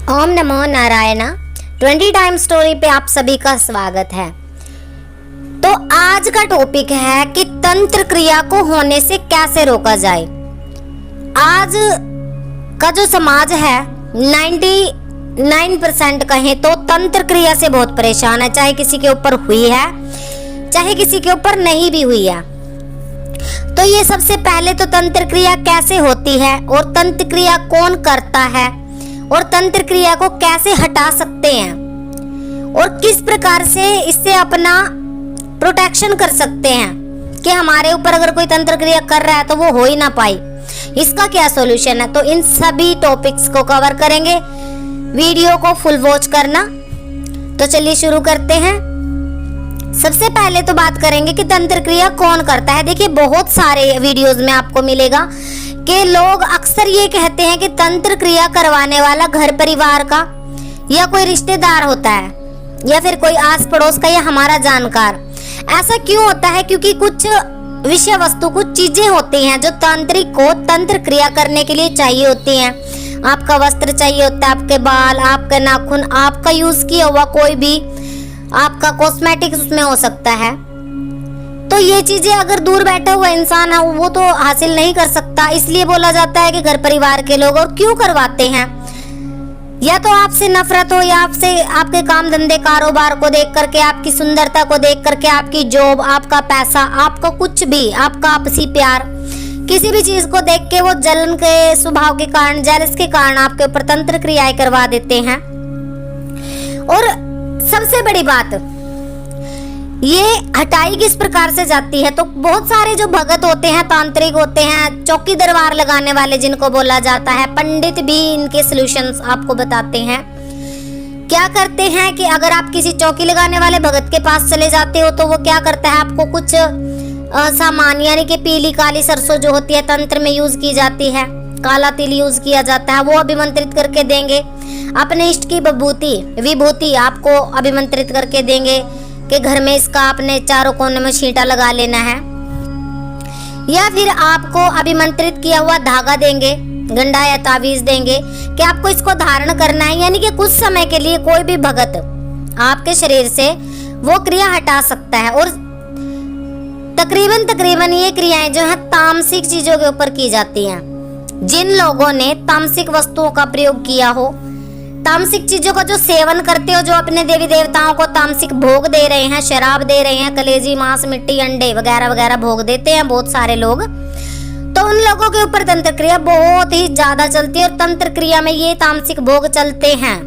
ओम नमो Narayana 20 time story पे आप सभी का स्वागत है। तो आज का टॉपिक है कि तंत्र क्रिया को होने से कैसे रोका जाए। आज का जो समाज है 99% कहें तो तंत्र क्रिया से बहुत परेशान है, चाहे किसी के ऊपर हुई है चाहे किसी के ऊपर नहीं भी हुई है। तो ये सबसे पहले तो तंत्र क्रिया कैसे होती है और तंत्र क्रिया कौन करता है और तंत्र क्रिया को कैसे हटा सकते हैं और किस प्रकार से इससे अपना प्रोटेक्शन कर सकते हैं कि हमारे ऊपर अगर कोई तंत्र क्रिया कर रहा है तो वो हो ही ना पाए, इसका क्या सॉल्यूशन है। तो इन सभी टॉपिक्स को कवर करेंगे, वीडियो को फुल वॉच करना। तो चलिए शुरू करते हैं। सबसे पहले तो बात करेंगे कि तंत्र क्रिया कौन करता है। देखिए बहुत सारे वीडियोस में आपको मिलेगा कि लोग अक्सर ये कहते हैं कि तंत्र क्रिया करवाने वाला घर परिवार का या कोई रिश्तेदार होता है या फिर कोई आस पड़ोस का या हमारा जानकार। ऐसा क्यों होता है? क्योंकि कुछ विषय वस्तु, कुछ चीजें होती हैं जो तांत्रिक को तंत्र क्रिया करने के लिए चाहिए होती हैं। आपका वस्त्र चाहिए होता है, आपके बाल, आपके नाखून, आपका यूज किया हुआ कोई भी आपका कॉस्मेटिक्स उसमें हो सकता है। तो ये चीजें अगर दूर बैठा हुआ इंसान है वो तो हासिल नहीं कर सकता, इसलिए बोला जाता है कि घर परिवार के लोग। और क्यों करवाते हैं? या तो आपसे नफरत हो या आपसे आपके काम धंधे कारोबार को देख करके, आपकी सुंदरता को देख करके, आपकी जॉब, आपका पैसा, आपका कुछ भी, आपका आपसी प्यार, किसी भी चीज को देख के वो जलन के स्वभाव के कारण, जेलस के कारण आपके ऊपर तंत्र क्रियाएं करवा देते हैं। और सबसे बड़ी बात, ये हटाई किस प्रकार से जाती है? तो बहुत सारे जो भगत होते हैं, तांत्रिक होते हैं, चौकी दरबार लगाने वाले जिनको बोला जाता है, पंडित भी इनके सॉल्यूशंस आपको बताते हैं। क्या करते हैं कि अगर आप किसी चौकी लगाने वाले भगत के पास चले जाते हो तो वो क्या करता है, आपको कुछ सामान यानी कि पीली काली सरसों जो होती है तंत्र में यूज की जाती है, काला तिल यूज किया जाता है, वो अभिमंत्रित करके देंगे। अपने इष्ट की विभूति आपको अभिमंत्रित करके देंगे कि घर में इसका आपने चारों कोने में छींटा लगा लेना है। या फिर आपको अभिमंत्रित किया हुआ धागा देंगे, गंडा या ताबीज देंगे कि आपको इसको धारण करना है। यानी कि कुछ समय के लिए कोई भी भगत आपके शरीर से वो क्रिया हटा सकता है। और तकरीबन ये क्रियाएं जो है तामसिक चीजों के ऊपर की जाती हैं। जिन लोगों ने तामसिक वस्तुओं का प्रयोग किया हो, तामसिक चीजों का जो सेवन करते हो, जो अपने देवी देवताओं को तामसिक भोग दे रहे हैं, शराब दे रहे हैं, कलेजी, मांस, मिट्टी, अंडे वगैरह वगैरह भोग देते हैं बहुत सारे लोग, तो उन लोगों के ऊपर तंत्र क्रिया बहुत ही ज्यादा चलती है और तंत्र क्रिया में ये तामसिक भोग चलते हैं।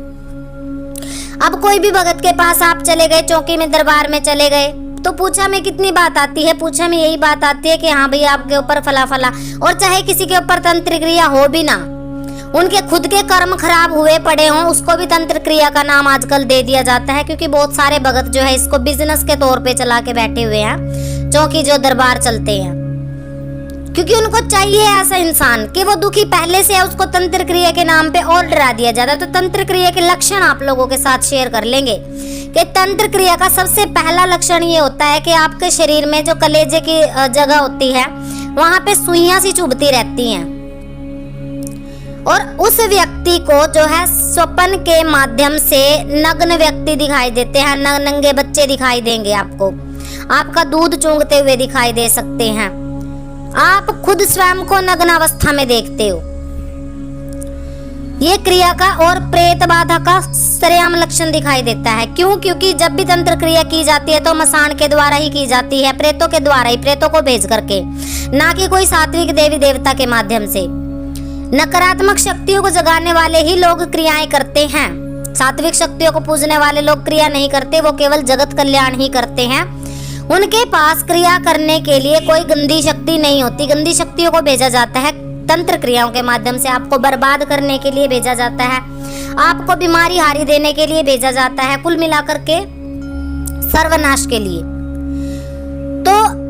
अब कोई भी भगत के पास आप चले गए, चौकी में दरबार में चले गए, तो पूछा में कितनी बात आती है? पूछा में यही बात आती है कि हाँ भैया आपके ऊपर फला फला। और चाहे किसी के ऊपर तंत्र क्रिया हो भी ना, उनके खुद के कर्म खराब हुए पड़े हों, उसको भी तंत्र क्रिया का नाम आजकल दे दिया जाता है। क्योंकि बहुत सारे भगत जो है इसको बिजनेस के तौर पे चला के बैठे हुए हैं, चौकी जो दरबार चलते हैं, क्योंकि उनको चाहिए ऐसा इंसान कि वो दुखी पहले से है, उसको तंत्र क्रिया के नाम पे और डरा दिया जाता है। तो तंत्र क्रिया के लक्षण आप लोगों के साथ शेयर कर लेंगे कि तंत्र क्रिया का सबसे पहला लक्षण ये होता है कि आपके शरीर में जो कलेजे की जगह होती है वहां पे सुइयां सी चुभती रहती हैं और उस व्यक्ति को जो है स्वप्न के माध्यम से नग्न व्यक्ति दिखाई देते हैं, नंगे बच्चे दिखाई देंगे आपको, आपका दूध चूंघते हुए दिखाई दे सकते हैं, आप खुद स्वयं को नग्न अवस्था में देखते हो। ये क्रिया का और प्रेत बाधा का सरेआम लक्षण दिखाई देता है। क्यों? क्योंकि जब भी तंत्र क्रिया की जाती है तो मसान के द्वारा ही की जाती है, प्रेतों के द्वारा ही, प्रेतों को भेज करके, ना कि कोई सात्विक देवी देवता के माध्यम से। नकारात्मक शक्तियों को जगाने वाले ही लोग क्रियाएं करते हैं, सात्विक शक्तियों को पूजने वाले लोग क्रिया नहीं करते, वो केवल जगत कल्याण ही करते हैं। उनके पास क्रिया करने के लिए कोई गंदी शक्ति नहीं होती। गंदी शक्तियों को भेजा जाता है तंत्र क्रियाओं के माध्यम से, आपको बर्बाद करने के लिए भेजा जाता है, आपको बीमारी हारी देने के लिए भेजा जाता है, कुल मिलाकर के सर्वनाश के लिए। तो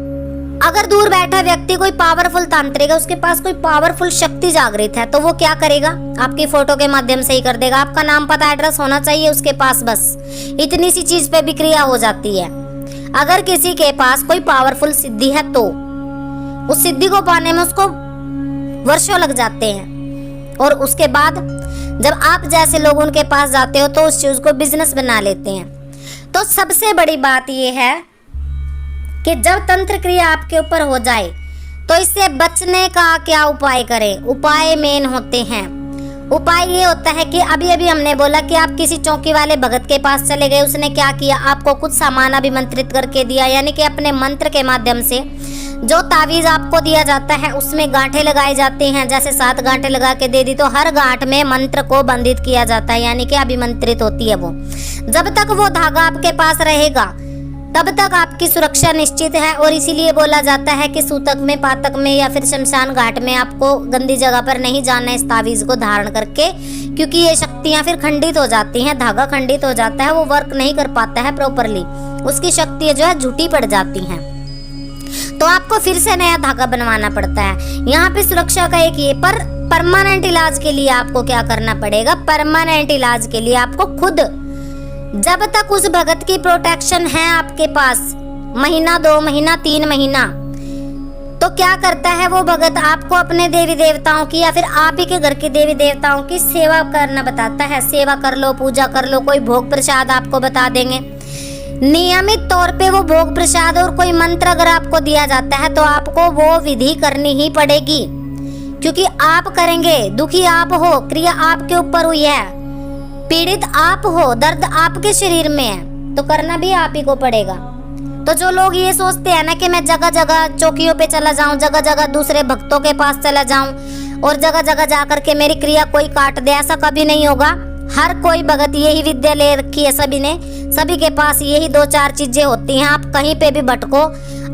अगर दूर बैठा व्यक्ति कोई पावरफुल तांत्रिक है, उसके पास कोई पावरफुल शक्ति जागृत है, तो वो क्या करेगा? आपकी फोटो के माध्यम से ही कर देगा। आपका नाम पता एड्रेस होना चाहिए उसके पास, बस इतनी सी चीज पे भी क्रिया हो जाती है। अगर किसी के पास कोई पावरफुल सिद्धि है तो उस सिद्धि को पाने में उसको वर्षों लग जाते हैं। और उसके बाद जब आप जैसे लोग उनके पास जाते हो तो उस चीज को बिजनेस बना लेते हैं। तो सबसे बड़ी बात यह है कि जब तंत्र क्रिया आपके ऊपर हो जाए तो इससे बचने का क्या उपाय करें। उपाय मेन होते हैं। उपाय ये होता है कि अभी अभी हमने बोला कि आप किसी चौकी वाले भगत के पास चले गए, उसने क्या किया, आपको कुछ सामान अभिमंत्रित करके दिया, यानी कि अपने मंत्र के माध्यम से जो तावीज आपको दिया जाता है उसमें गांठें लगाए जाते हैं। जैसे 7 गांठें लगा के दे दी तो हर गांठ में मंत्र को बंधित किया जाता है, यानी कि अभिमंत्रित होती है वो। जब तक वो धागा आपके पास रहेगा तब तक आपकी सुरक्षा निश्चित है। और इसीलिए बोला जाता है कि सूतक में, पातक में या फिर शमशान घाट में आपको गंदी जगह पर नहीं जाना है इस तावीज को धारण करके, क्योंकि ये शक्तियां फिर खंडित हो जाती हैं। धागा खंडित हो जाता है, वो वर्क नहीं कर पाता है प्रॉपरली, उसकी शक्तियां जो है झूठी पड़ जाती हैं, तो आपको फिर से नया धागा बनवाना पड़ता है। यहाँ पे सुरक्षा का एक ये, पर परमानेंट इलाज के लिए आपको क्या करना पड़ेगा। परमानेंट इलाज के लिए आपको खुद, जब तक उस भगत की प्रोटेक्शन है आपके पास, महीना, 2 महीना, 3 महीना, तो क्या करता है वो भगत, आपको अपने देवी देवताओं की या फिर आप ही के घर के देवी देवताओं की सेवा करना बताता है। सेवा कर लो, पूजा कर लो, कोई भोग प्रसाद आपको बता देंगे। नियमित तौर पे वो भोग प्रसाद और कोई मंत्र अगर आपको दिया जाता है तो आपको वो विधि करनी ही पड़ेगी, क्योंकि आप करेंगे, दुखी आप हो, क्रिया आपके ऊपर हुई है, पीड़ित आप हो, दर्द आपके शरीर में है, तो करना भी आप ही को पड़ेगा। तो जो लोग ये सोचते हैं ना कि मैं जगह जगह चौकियों पे चला जाऊं, जगह जगह दूसरे भक्तों के पास चला जाऊं और जगह जगह जा करके मेरी क्रिया कोई काट दे, ऐसा कभी नहीं होगा। हर कोई भगत यही विद्या ले रखी है सभी ने, सभी के पास यही 2-4 चीजें होती हैं। आप कहीं पे भी भटको,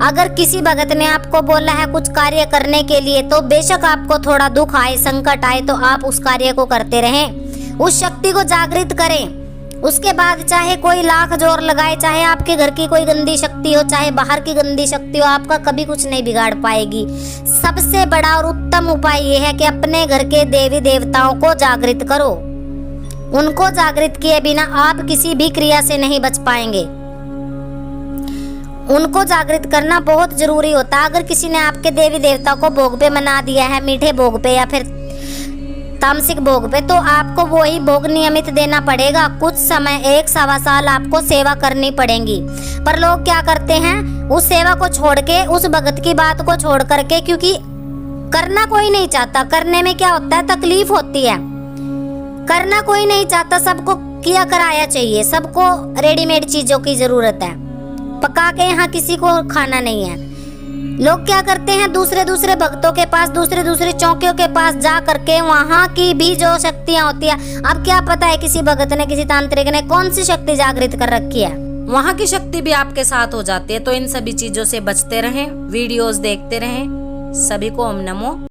अगर किसी भगत ने आपको बोला है कुछ कार्य करने के लिए तो बेशक आपको थोड़ा दुख आए, संकट आए, तो आप उस कार्य को करते रहें, उस शक्ति को जागृत करें। उसके बाद चाहे कोई लाख जोर लगाए, चाहे आपके घर की कोई गंदी शक्ति हो, चाहे बाहर की गंदी शक्ति हो, आपका कभी कुछ नहीं बिगाड़ पाएगी। सबसे बड़ा और उत्तम उपाय यह है कि अपने घर के देवी देवताओं को जागृत करो। उनको जागृत किए बिना आप किसी भी क्रिया से नहीं बच पाएंगे। उनको जागृत करना बहुत जरूरी होता है। अगर किसी ने आपके देवी देवता को भोग पे मना दिया है, मीठे भोग पे या फिर तामसिक भोग पे, तो आपको वही भोग नियमित देना पड़ेगा। कुछ समय, 1-1.25 साल आपको सेवा करनी पड़ेगी। पर लोग क्या करते हैं, उस सेवा को छोड़ के, उस भगत की बात को छोड़ करके, क्योंकि करना कोई नहीं चाहता, करने में क्या होता है, तकलीफ होती है, करना कोई नहीं चाहता, सबको किया कराया चाहिए, सबको रेडीमेड चीजों की जरूरत है, पका के यहाँ किसी को खाना नहीं है। लोग क्या करते हैं, दूसरे भक्तों के पास, दूसरे चौकियों के पास जा करके वहाँ की भी जो शक्तियाँ होती है, अब क्या पता है किसी भगत ने, किसी तांत्रिक ने कौन सी शक्ति जागृत कर रखी है, वहाँ की शक्ति भी आपके साथ हो जाती है। तो इन सभी चीजों से बचते रहें, वीडियोस देखते रहें। सभी को ओम नमो